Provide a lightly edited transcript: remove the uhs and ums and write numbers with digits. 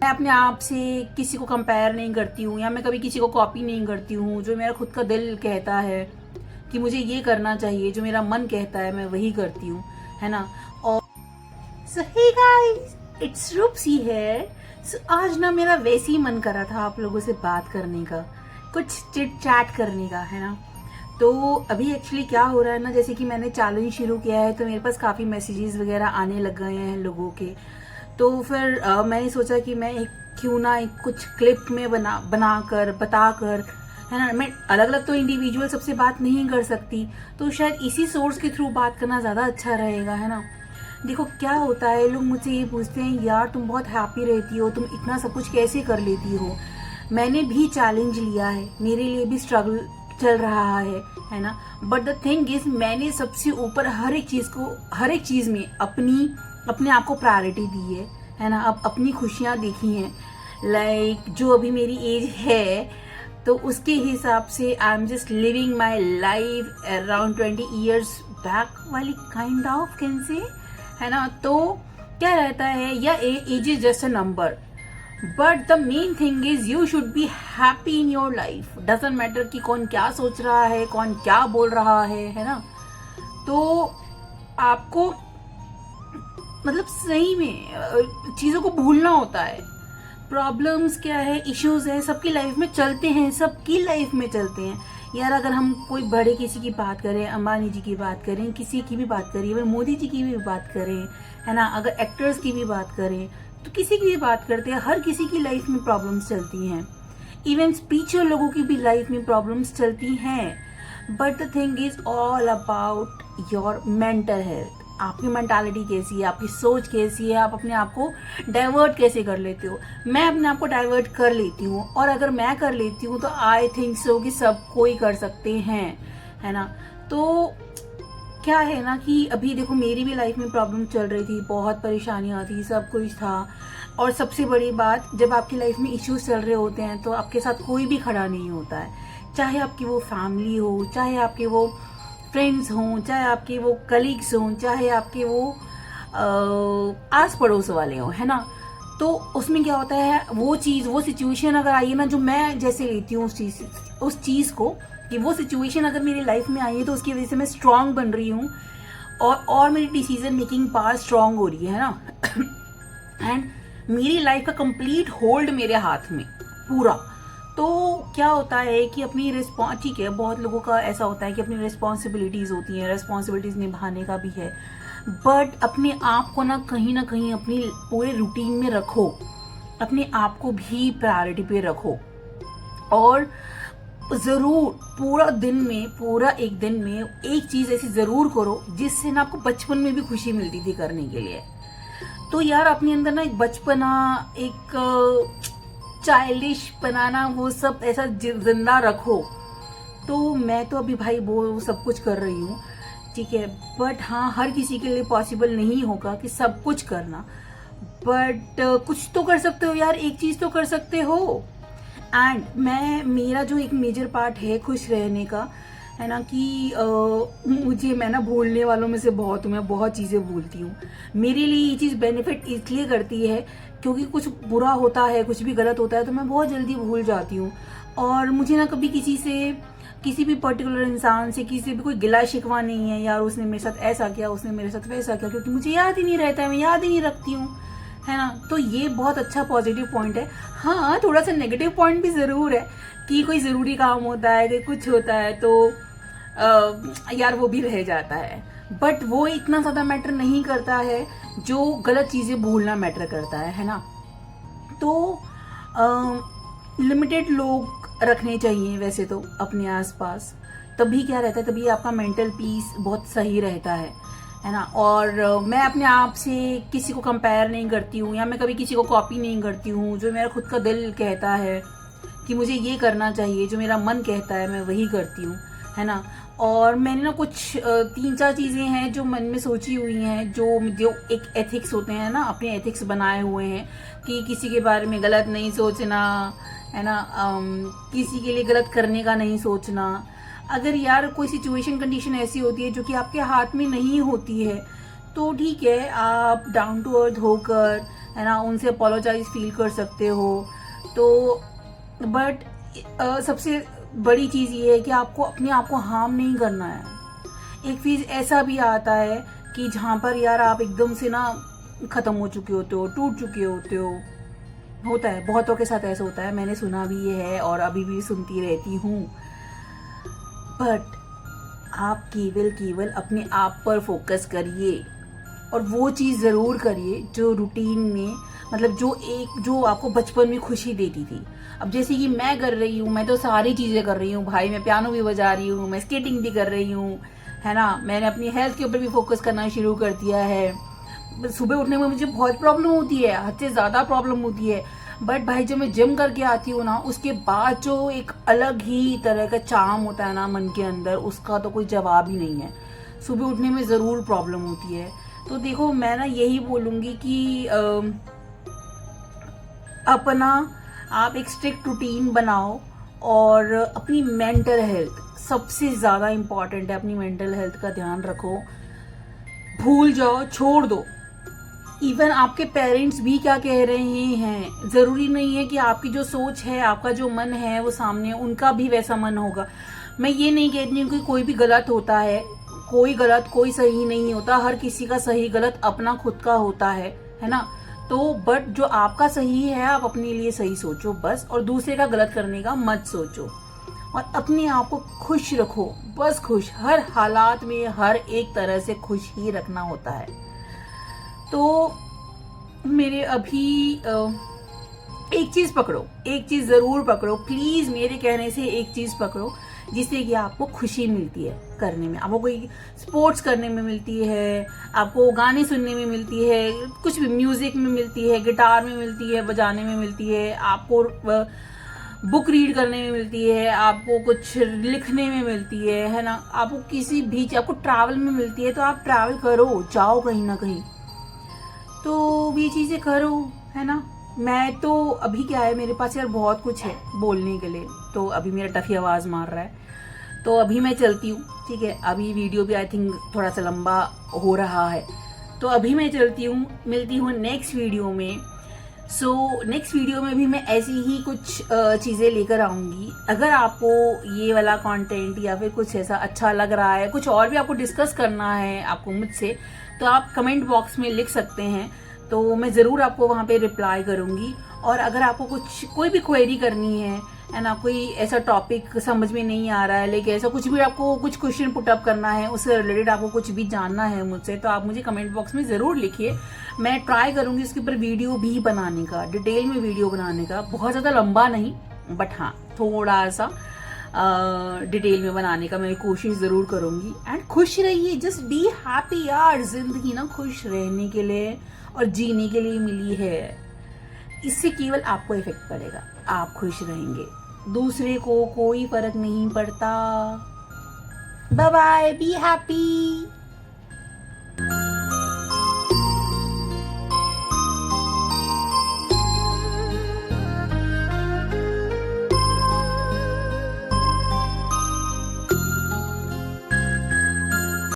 मैं अपने आप से किसी को कंपेयर नहीं करती हूँ या मैं कभी किसी को कॉपी नहीं करती हूँ। जो मेरा खुद का दिल कहता है कि मुझे ये करना चाहिए, जो मेरा मन कहता है मैं वही करती हूँ, है ना। और सो हे गाइस, इट्स रूपसी है। सो आज ना मेरा वैसे ही मन कर रहा था आप लोगों से बात करने का, कुछ चिट चैट करने का, है ना। तो अभी एक्चुअली क्या हो रहा है ना, जैसे कि मैंने चैलेंज शुरू किया है तो मेरे पास काफ़ी मैसेजेस वगैरह आने लग गए हैं लोगों के। तो फिर मैंने सोचा कि मैं क्यों ना एक कुछ क्लिप में बनाकर बताकर, है ना। मैं अलग अलग तो इंडिविजुअल सबसे बात नहीं कर सकती, तो शायद इसी सोर्स के थ्रू बात करना ज़्यादा अच्छा रहेगा, है ना। देखो क्या होता है, लोग मुझसे ये पूछते हैं यार तुम बहुत हैप्पी रहती हो, तुम इतना सब कुछ कैसे कर लेती हो। मैंने भी चैलेंज लिया है, मेरे लिए भी स्ट्रगल चल रहा है ना। बट द थिंग इज, मैंने सबसे ऊपर हर एक चीज़ में अपने आप को प्रायोरिटी दी है ना। अब अपनी खुशियाँ देखी हैं, लाइक जो अभी मेरी एज है तो उसके हिसाब से I am just living my life around 20 years back वाली काइंड ऑफ कैन से, है ना। तो क्या रहता है, या age is just a number, but the main thing is you should be happy in your life. Doesn't matter कि कौन क्या सोच रहा है, कौन क्या बोल रहा है ना। तो आपको मतलब सही में चीज़ों को भूलना होता है। प्रॉब्लम्स क्या है, इश्यूज है, सबकी लाइफ में चलते हैं, सबकी लाइफ में चलते हैं यार। अगर हम कोई बड़े किसी की बात करें, अंबानी जी की बात करें, किसी की भी बात करें, मोदी जी की भी बात करें, है ना, अगर एक्टर्स की भी बात करें, तो किसी की भी बात करते हैं, हर किसी की लाइफ में प्रॉब्लम्स चलती हैं। इवन स्पिरिचुअल लोगों की भी लाइफ में प्रॉब्लम्स चलती हैं। But the thing is all about your mental health. आपकी मेंटालिटी कैसी है, आपकी सोच कैसी है, आप अपने आप को डाइवर्ट कैसे कर लेते हो। मैं अपने आप को डाइवर्ट कर लेती हूँ, और अगर मैं कर लेती हूँ तो आई थिंक सो कि सब कोई कर सकते हैं, है ना। तो क्या है ना कि अभी देखो मेरी भी लाइफ में प्रॉब्लम चल रही थी, बहुत परेशानियाँ थी, सब कुछ था। और सबसे बड़ी बात, जब आपकी लाइफ में इश्यूज चल रहे होते हैं तो आपके साथ कोई भी खड़ा नहीं होता है। चाहे आपकी वो फैमिली हो, चाहे आपके वो फ्रेंड्स हों, चाहे आपके वो कलीग्स हों, चाहे आपके वो आस पड़ोस वाले हों, है ना। तो उसमें क्या होता है, वो सिचुएशन अगर आई है ना, जो मैं जैसे लेती हूँ उस चीज़ को, कि वो सिचुएशन अगर मेरी लाइफ में आई है तो उसकी वजह से मैं स्ट्रांग बन रही हूँ, और मेरी डिसीजन मेकिंग पावर स्ट्रांग हो रही है ना। एंड मेरी लाइफ का कंप्लीट होल्ड मेरे हाथ में पूरा। तो क्या होता है कि अपनी ठीक है, बहुत लोगों का ऐसा होता है कि अपनी रिस्पॉन्सिबिलिटीज़ होती हैं, रिस्पॉन्सिबिलिटीज़ निभाने का भी है, बट अपने आप को ना कहीं अपनी पूरे रूटीन में रखो, अपने आप को भी प्रायोरिटी पे रखो। और ज़रूर पूरा एक दिन में एक चीज़ ऐसी ज़रूर करो जिससे ना आपको बचपन में भी खुशी मिलती थी करने के लिए। तो यार अपने अंदर ना एक बचपना, एक चाइल्डिश बनाना, वो सब ऐसा जिंदा रखो। तो मैं तो अभी भाई वो सब कुछ कर रही हूँ, ठीक है। बट हाँ, हर किसी के लिए पॉसिबल नहीं होगा कि सब कुछ करना, बट कुछ तो कर सकते हो यार, एक चीज़ तो कर सकते हो। एंड मेरा जो एक मेजर पार्ट है खुश रहने का, है ना, कि मैं ना भूलने वालों में से बहुत हूँ, मैं बहुत चीज़ें भूलती हूँ। मेरे लिए ये चीज़ बेनिफिट इसलिए करती है क्योंकि कुछ बुरा होता है, कुछ भी गलत होता है तो मैं बहुत जल्दी भूल जाती हूँ। और मुझे ना कभी किसी भी पर्टिकुलर इंसान से किसी भी कोई गिला शिकवा नहीं है यार, उसने मेरे साथ ऐसा किया, उसने मेरे साथ वैसा किया, क्योंकि मुझे याद ही नहीं रहता है, मैं याद ही नहीं रखती हूँ, है ना। तो ये बहुत अच्छा पॉजिटिव पॉइंट है। हाँ, थोड़ा सा नेगेटिव पॉइंट भी ज़रूर है कि कोई ज़रूरी काम होता है, कि कुछ होता है तो यार वो भी रह जाता है, बट वो इतना ज़्यादा मैटर नहीं करता है जो गलत चीज़ें भूलना मैटर करता है ना। तो लिमिटेड लोग रखने चाहिए वैसे तो अपने आसपास, तभी क्या रहता है, तभी आपका मेंटल पीस बहुत सही रहता है ना। और मैं अपने आप से किसी को कंपेयर नहीं करती हूँ या मैं कभी किसी को कॉपी नहीं करती हूँ। जो मेरा खुद का दिल कहता है कि मुझे ये करना चाहिए, जो मेरा मन कहता है मैं वही करती हूँ, है ना। और मैंने ना कुछ 3-4 चीज़ें हैं जो मन में सोची हुई हैं, जो एक एथिक्स होते हैं ना, अपने एथिक्स बनाए हुए हैं कि किसी के बारे में गलत नहीं सोचना, है ना। किसी के लिए गलत करने का नहीं सोचना। अगर यार कोई सिचुएशन कंडीशन ऐसी होती है जो कि आपके हाथ में नहीं होती है तो ठीक है, आप डाउन टू अर्थ होकर है ना, उनसे अपोलोजाइज फील कर सकते हो। तो बट सबसे बड़ी चीज़ ये है कि आपको अपने आप को हार्म नहीं करना है। एक फेज ऐसा भी आता है कि जहाँ पर यार आप एकदम से ना ख़त्म हो चुके होते हो, टूट चुके होते हो। होता है, बहुतों के साथ ऐसा होता है, मैंने सुना भी ये है और अभी भी सुनती रहती हूँ। बट आप केवल अपने आप पर फोकस करिए और वो चीज़ ज़रूर करिए जो रूटीन में, मतलब जो आपको बचपन में खुशी देती थी। अब जैसे कि मैं कर रही हूँ, मैं तो सारी चीज़ें कर रही हूँ भाई, मैं पियानो भी बजा रही हूँ, मैं स्केटिंग भी कर रही हूँ, है ना, मैंने अपनी हेल्थ के ऊपर भी फोकस करना शुरू कर दिया है। सुबह उठने में मुझे बहुत प्रॉब्लम होती है, हद से ज़्यादा प्रॉब्लम होती है, बट भाई जब मैं जिम करके आती हूँ ना, उसके बाद जो एक अलग ही तरह का चार्म होता है ना मन के अंदर, उसका तो कोई जवाब ही नहीं है। सुबह उठने में ज़रूर प्रॉब्लम होती है। तो देखो मैं ना यही बोलूँगी कि अपना आप एक स्ट्रिक्ट रूटीन बनाओ और अपनी मेंटल हेल्थ सबसे ज़्यादा इम्पॉर्टेंट है, अपनी मेंटल हेल्थ का ध्यान रखो। भूल जाओ, छोड़ दो। इवन आपके पेरेंट्स भी क्या कह रहे हैं, ज़रूरी नहीं है कि आपकी जो सोच है, आपका जो मन है वो सामने उनका भी वैसा मन होगा। मैं ये नहीं कहती हूँ कि कोई भी गलत होता है, कोई गलत कोई सही नहीं होता, हर किसी का सही गलत अपना खुद का होता है ना। तो बट जो आपका सही है आप अपने लिए सही सोचो बस, और दूसरे का गलत करने का मत सोचो। और अपने आप को खुश रखो, बस खुश, हर हालात में हर एक तरह से खुश ही रखना होता है। तो मेरे अभी एक चीज़ पकड़ो, एक चीज़ ज़रूर पकड़ो प्लीज़, मेरे कहने से एक चीज़ पकड़ो जिससे कि आपको खुशी मिलती है करने में। आपको कोई स्पोर्ट्स करने में मिलती है, आपको गाने सुनने में मिलती है, कुछ भी म्यूज़िक में मिलती है, गिटार में मिलती है, बजाने में मिलती है, आपको बुक रीड करने में मिलती है, आपको कुछ लिखने में मिलती है ना, आपको किसी भी आपको ट्रैवल में मिलती है, तो आप ट्रैवल करो, जाओ कहीं ना कहीं, तो ये चीज़ें करो, है ना। मैं तो अभी क्या है, मेरे पास यार बहुत कुछ है बोलने के लिए, तो अभी मेरा टफी आवाज़ मार रहा है, तो अभी मैं चलती हूँ, ठीक है। अभी वीडियो भी आई थिंक थोड़ा सा लंबा हो रहा है, तो अभी मैं चलती हूँ, मिलती हूँ नेक्स्ट वीडियो में। नेक्स्ट वीडियो में भी मैं ऐसी ही कुछ चीज़ें लेकर आऊँगी। अगर आपको ये वाला कंटेंट या फिर कुछ ऐसा अच्छा लग रहा है, कुछ और भी आपको डिस्कस करना है आपको मुझसे, तो आप कमेंट बॉक्स में लिख सकते हैं, तो मैं ज़रूर आपको वहाँ पे रिप्लाई करूँगी। और अगर आपको कोई भी क्वेरी करनी है ना, कोई ऐसा टॉपिक समझ में नहीं आ रहा है, लेकिन ऐसा कुछ भी आपको कुछ क्वेश्चन पुटअप करना है, उससे रिलेटेड आपको कुछ भी जानना है मुझसे, तो आप मुझे कमेंट बॉक्स में ज़रूर लिखिए। मैं ट्राई करूँगी उसके ऊपर वीडियो भी बनाने का, डिटेल में वीडियो बनाने का, बहुत ज़्यादा लंबा नहीं, बट हाँ थोड़ा सा डिटेल में बनाने का मैं कोशिश ज़रूर करूँगी। एंड खुश रहिए, जस्ट बी हैप्पी यार, जिंदगी ना खुश रहने के लिए और जीने के लिए मिली है, इससे केवल आपको इफेक्ट पड़ेगा, आप खुश रहेंगे, दूसरे को कोई फर्क नहीं पड़ता। Bye bye, be happy.